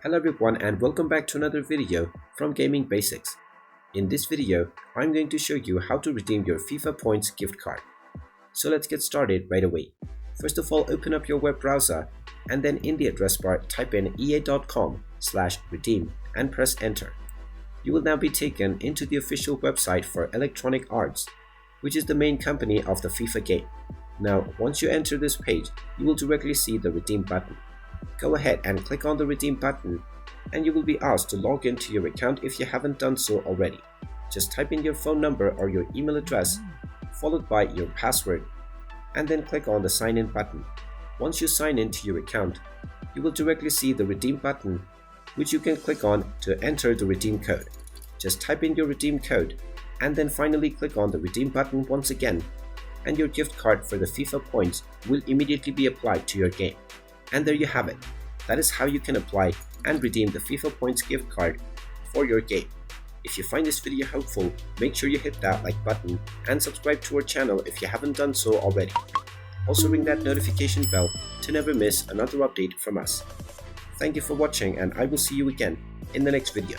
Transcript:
Hello everyone and welcome back to another video from Gaming Basics. In this video, I'm going to show you how to redeem your FIFA points gift card. So let's get started right away. First of all, open up your web browser and then in the address bar type in ea.com/redeem and press enter. You will now be taken into the official website for Electronic Arts, which is the main company of the FIFA game. Now, once you enter this page, you will directly see the redeem button. Go ahead and click on the redeem button and you will be asked to log into your account if you haven't done so already. Just type in your phone number or your email address followed by your password and then click on the sign in button. Once you sign into your account, you will directly see the redeem button which you can click on to enter the redeem code. Just type in your redeem code and then finally click on the redeem button once again and your gift card for the FIFA points will immediately be applied to your game. And there you have it. That is how you can apply and redeem the FIFA points gift card for your game. If you find this video helpful, make sure you hit that like button and subscribe to our channel if you haven't done so already. Also ring that notification bell to never miss another update from us. Thank you for watching and I will see you again in the next video.